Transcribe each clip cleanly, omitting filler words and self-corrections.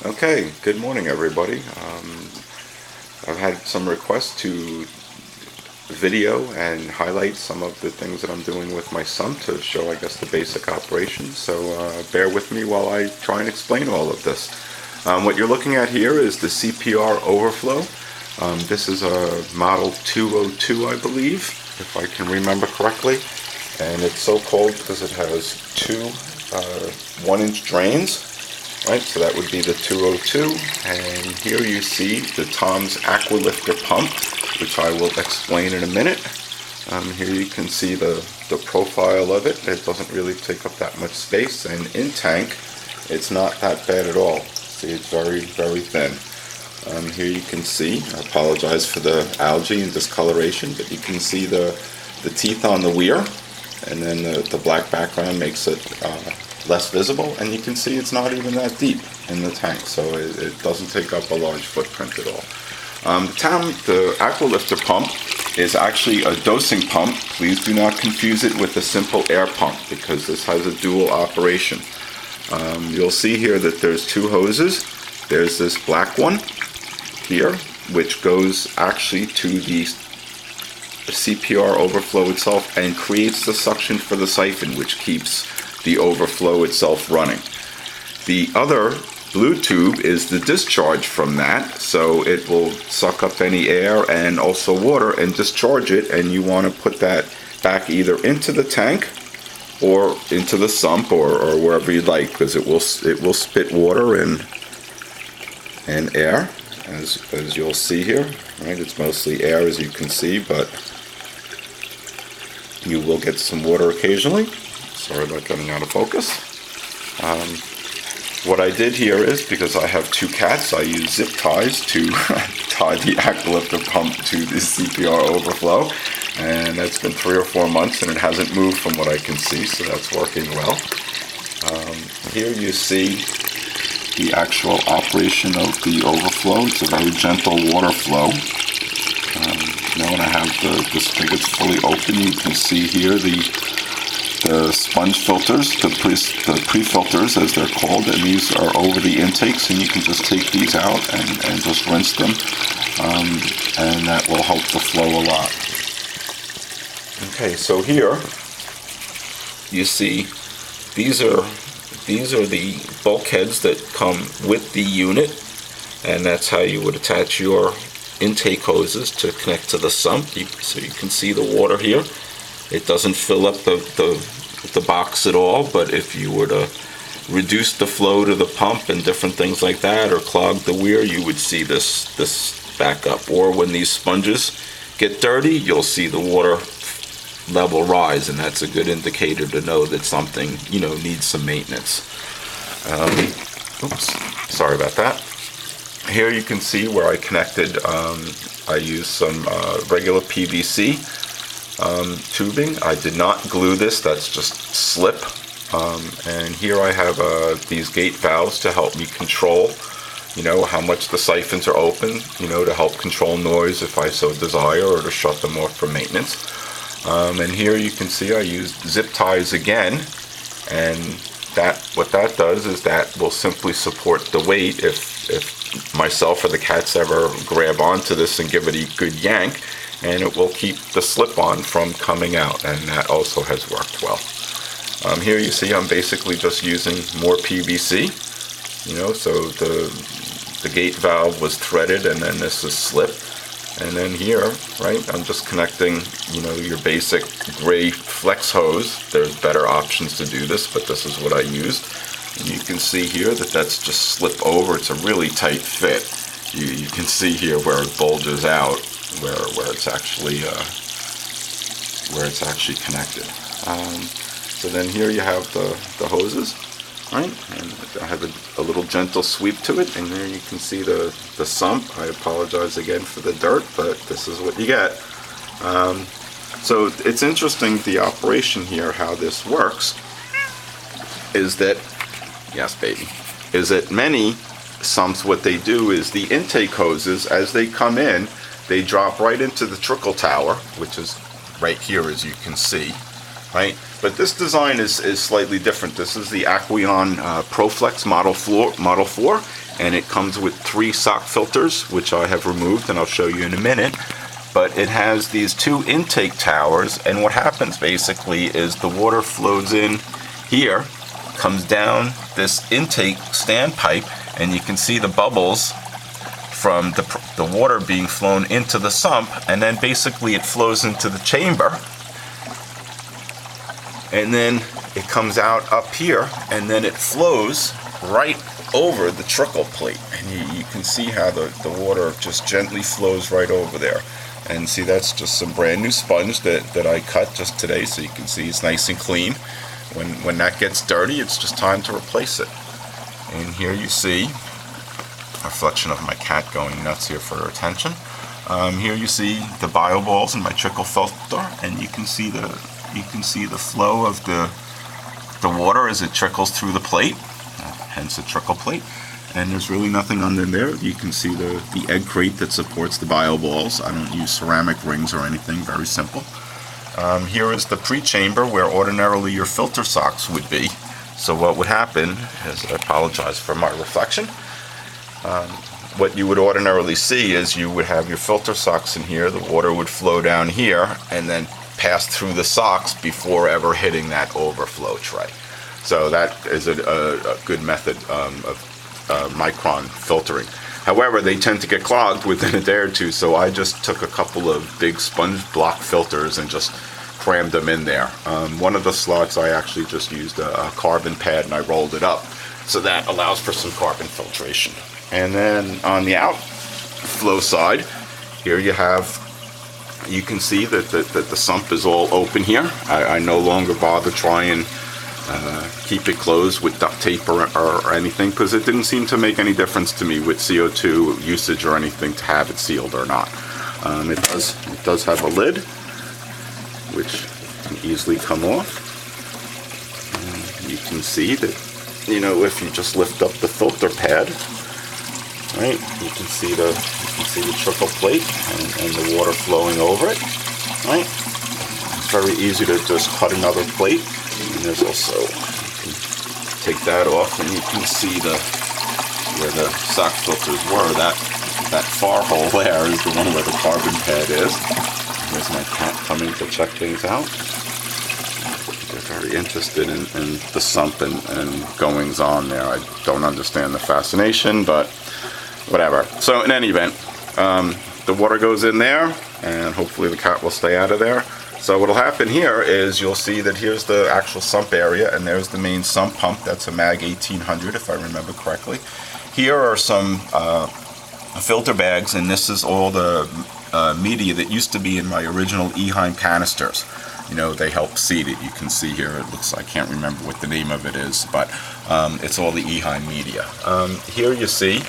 Okay, good morning everybody. I've had some requests to video and highlight some of the things that I'm doing with my sump to show, I guess, the basic operation. So bear with me while I try and explain all of this. What you're looking at here is the CPR overflow. This is a model 202, I believe, if I can remember correctly. And it's so called because it has two 1-inch drains. Right, so that would be the 202, and here you see the Tom's Aqualifter pump, which I will explain in a minute. Here you can see the profile of it. It doesn't really take up that much space, and in tank, it's not that bad at all. See, it's very, very thin. Here you can see, I apologize for the algae and discoloration, but you can see the teeth on the weir, and then the black background makes it less visible, and you can see it's not even that deep in the tank, so it doesn't take up a large footprint at all. The Aqualifter pump is actually a dosing pump. Please do not confuse it with a simple air pump, because this has a dual operation. You'll see here that there's two hoses. There's this black one here, which goes actually to the CPR overflow itself and creates the suction for the siphon, which keeps the overflow itself running. The other blue tube is the discharge from that, so it will suck up any air and also water and discharge it, and you want to put that back either into the tank or into the sump or wherever you'd like, because it will spit water and air, as you'll see here. Right, it's mostly air, as you can see, but you will get some water occasionally. Sorry about getting out of focus. What I did here is, because I have two cats, I use zip ties to tie the Aqualifter pump to the CPR overflow, and that's been 3 or 4 months and it hasn't moved from what I can see, so that's working well. Here you see the actual operation of the overflow. It's a very gentle water flow. Now when I have the spigots fully open, you can see here the sponge filters, the pre-filters as they're called, and these are over the intakes, and you can just take these out and just rinse them, and that will help the flow a lot. Okay, so here you see these are the bulkheads that come with the unit, and that's how you would attach your intake hoses to connect to the sump. So you can see the water here. It doesn't fill up the box at all, but if you were to reduce the flow to the pump and different things like that, or clog the weir, you would see this back up. Or when these sponges get dirty, you'll see the water level rise, and that's a good indicator to know that something, needs some maintenance. Oops, sorry about that. Here you can see where I connected, I used some regular PVC tubing. I did not glue this, that's just slip. And here I have these gate valves to help me control, how much the siphons are open, to help control noise if I so desire, or to shut them off for maintenance. And here you can see I used zip ties again, and what that does is that will simply support the weight. If myself or the cats ever grab onto this and give it a good yank, and it will keep the slip-on from coming out, and that also has worked well. Here you see I'm basically just using more PVC, so the gate valve was threaded, and then this is slip. And then here, right, I'm just connecting, your basic gray flex hose. There's better options to do this, but this is what I used. And you can see here that that's just slip over. It's a really tight fit. You can see here where it bulges out, where it's actually connected. So then here you have the hoses, right? And I have a little gentle sweep to it, and there you can see the sump. I apologize again for the dirt, but this is what you get. So it's interesting, the operation here, how this works, is that, yes baby, is that many sumps, what they do is the intake hoses, as they come in, they drop right into the trickle tower, which is right here, as you can see, right? But this design is slightly different. This is the Aqueon ProFlex Model 4, and it comes with 3 sock filters, which I have removed and I'll show you in a minute. But it has these 2 intake towers, and what happens basically is the water flows in here, comes down this intake standpipe, and you can see the bubbles from the water being flown into the sump, and then basically it flows into the chamber, and then it comes out up here, and then it flows right over the trickle plate, and you can see how the water just gently flows right over there. And see, that's just some brand new sponge that I cut just today, so you can see it's nice and clean. When that gets dirty, it's just time to replace it. And here you see a reflection of my cat going nuts here for her attention. Here you see the bio balls in my trickle filter, and you can see the flow of the water as it trickles through the plate, hence the trickle plate. And there's really nothing under there. You can see the egg crate that supports the bio balls. I don't use ceramic rings or anything, very simple. Here is the pre-chamber where ordinarily your filter socks would be. So what would happen is, I apologize for my reflection, what you would ordinarily see is you would have your filter socks in here, the water would flow down here, and then pass through the socks before ever hitting that overflow tray. So that is a good method of micron filtering. However, they tend to get clogged within a day or two, so I just took a couple of big sponge block filters and just crammed them in there. One of the slots I actually just used a carbon pad and I rolled it up, so that allows for some carbon filtration. And then on the outflow side, here you can see that the sump is all open here. I no longer bother trying keep it closed with duct tape or anything, because it didn't seem to make any difference to me with CO2 usage or anything to have it sealed or not. It does have a lid which can easily come off, and you can see that, you know, if you just lift up the filter pad, right, you can see the trickle plate and the water flowing over it, right. It's very easy to just cut another plate. And there's also, you can take that off and you can see where the sock filters were. That far hole there is the one where the carbon pad is. There's my cat coming to check things out. They're very interested in the sump and goings on there. I don't understand the fascination, but whatever. So in any event, the water goes in there, and hopefully the cat will stay out of there. So what will happen here is you'll see that here's the actual sump area, and there's the main sump pump. That's a MAG 1800 if I remember correctly. Here are some filter bags, and this is all the media that used to be in my original Eheim canisters. You know, they help seed it. You can see here, it looks, I can't remember what the name of it is, but it's all the Eheim media. Here you see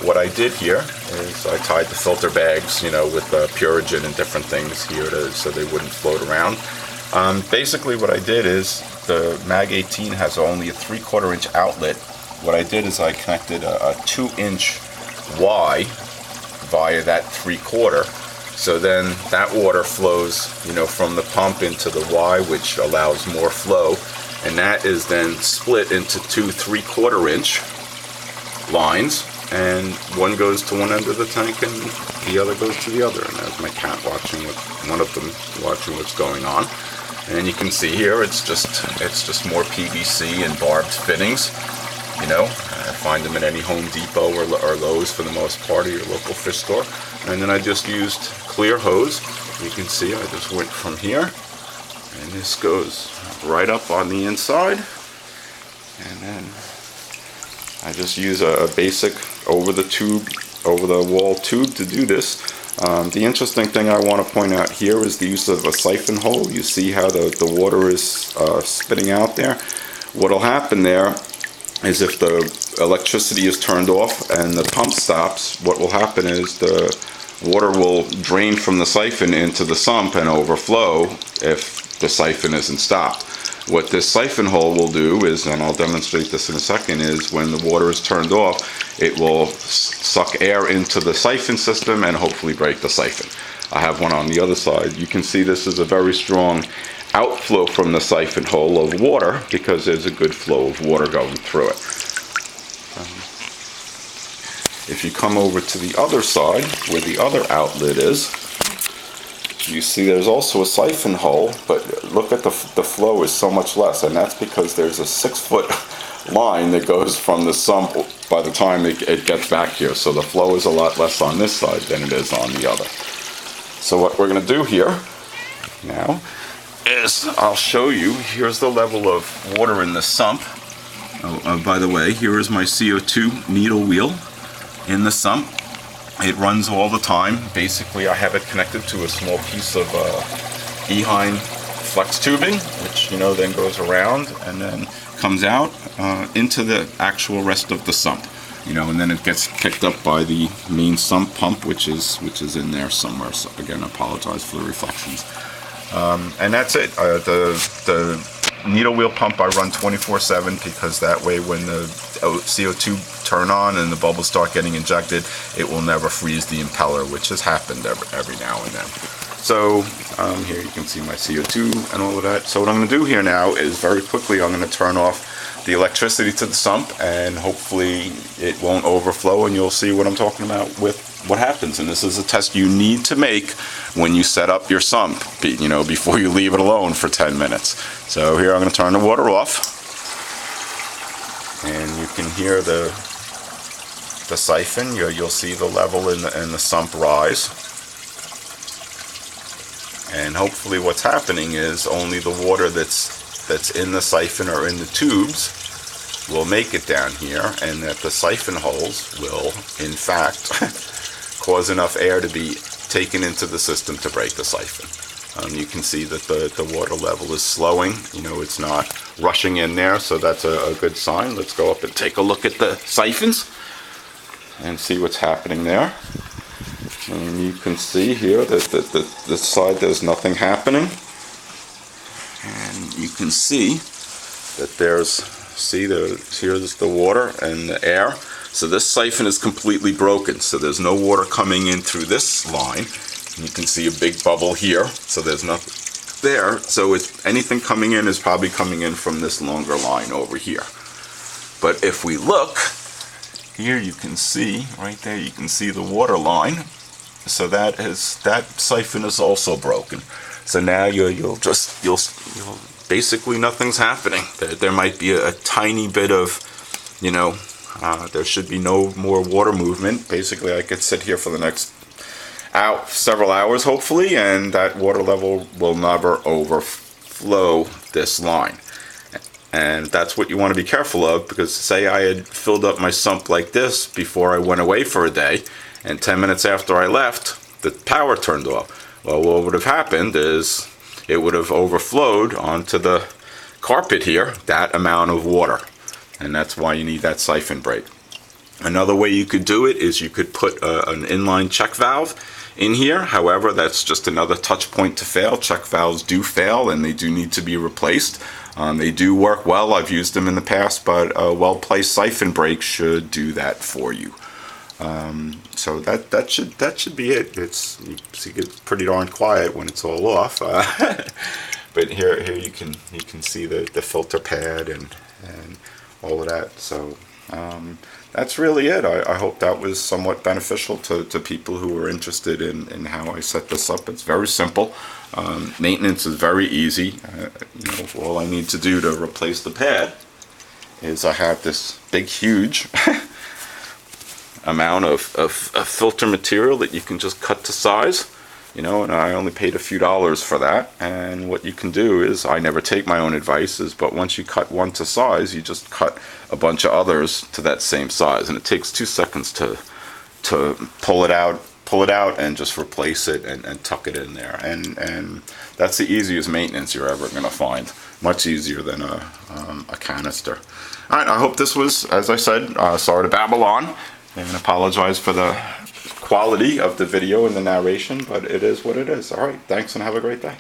what I did here is I tied the filter bags, you know, with Purigen and different things here so they wouldn't float around. Basically what I did is the MAG 18 has only a 3/4 inch outlet. What I did is I connected a 2-inch Y via that 3/4. So then that water flows, you know, from the pump into the Y, which allows more flow, and that is then split into 2 3/4 inch lines. And one goes to one end of the tank and the other goes to the other. And there's my cat watching one of them watching what's going on. And you can see here it's just more PVC and barbed fittings. You know, I find them in any Home Depot or Lowe's for the most part, or your local fish store. And then I just used clear hose. You can see I just went from here, and this goes right up on the inside. And then I just use a basic over the wall tube to do this. The interesting thing I want to point out here is the use of a siphon hole. You see how the water is spitting out there. What will happen there is if the electricity is turned off and the pump stops, what will happen is the water will drain from the siphon into the sump and overflow if the siphon isn't stopped. What this siphon hole will do is, and I'll demonstrate this in a second, is when the water is turned off, it will suck air into the siphon system and hopefully break the siphon. I have one on the other side. You can see this is a very strong outflow from the siphon hole of water because there's a good flow of water going through it. if you come over to the other side where the other outlet is, you see there's also a siphon hole, but look at the flow is so much less, and that's because there's a 6-foot line that goes from the sump by the time it gets back here. So the flow is a lot less on this side than it is on the other. So what we're going to do here now is I'll show you, here's the level of water in the sump. By the way, here is my CO2 needle wheel in the sump. It runs all the time. Basically, I have it connected to a small piece of Eheim flex tubing, which then goes around and then comes out into the actual rest of the sump. And then it gets picked up by the main sump pump, which is in there somewhere. So again, I apologize for the reflections. And that's it. The needle wheel pump I run 24/7 because that way when the CO2 turn on and the bubbles start getting injected, it will never freeze the impeller, which has happened every now and then. So here you can see my CO2 and all of that. So what I'm going to do here now is very quickly I'm going to turn off the electricity to the sump, and hopefully it won't overflow, and you'll see what I'm talking about with what happens. And this is a test you need to make when you set up your sump, before you leave it alone for 10 minutes. So here I'm going to turn the water off, and you can hear the siphon. You'll see the level in the sump rise. And hopefully what's happening is only the water that's in the siphon or in the tubes will make it down here, and that the siphon holes will, in fact, cause enough air to be taken into the system to break the siphon. You can see that the water level is slowing. It's not rushing in there, so that's a good sign. Let's go up and take a look at the siphons and see what's happening there. And you can see here that this side there's nothing happening. And you can see that here's the water and the air. So this siphon is completely broken. So there's no water coming in through this line. And you can see a big bubble here. So there's nothing there. So anything coming in is probably coming in from this longer line over here. But if we look, here you can see, right there, you can see the water line. So that siphon is also broken. So now you'll basically nothing's happening. There might be a tiny bit of, there should be no more water movement. Basically, I could sit here for the next several hours, hopefully, and that water level will never overflow this line. And that's what you want to be careful of, because say I had filled up my sump like this before I went away for a day, and 10 minutes after I left, the power turned off. Well, what would have happened is it would have overflowed onto the carpet here, that amount of water. And that's why you need that siphon break. Another way you could do it is you could put an inline check valve in here. However, that's just another touch point to fail. Check valves do fail, and they do need to be replaced. They do work well. I've used them in the past, but a well-placed siphon break should do that for you. So that should be it. It gets pretty darn quiet when it's all off. But here you can see the filter pad and all of that. So that's really it. I hope that was somewhat beneficial to people who are interested in how I set this up. It's very simple. Maintenance is very easy. All I need to do to replace the pad is I have this big, huge amount of filter material that you can just cut to size, and I only paid a few dollars for that. And what you can do is, I never take my own advices, but once you cut one to size, you just cut a bunch of others to that same size, and it takes 2 seconds to pull it out and just replace it and tuck it in there. And that's the easiest maintenance you're ever going to find. Much easier than a canister. Alright, I hope this was, as I said, sorry to babble on, and apologize for the quality of the video and the narration, but it is what it is. Alright, thanks and have a great day.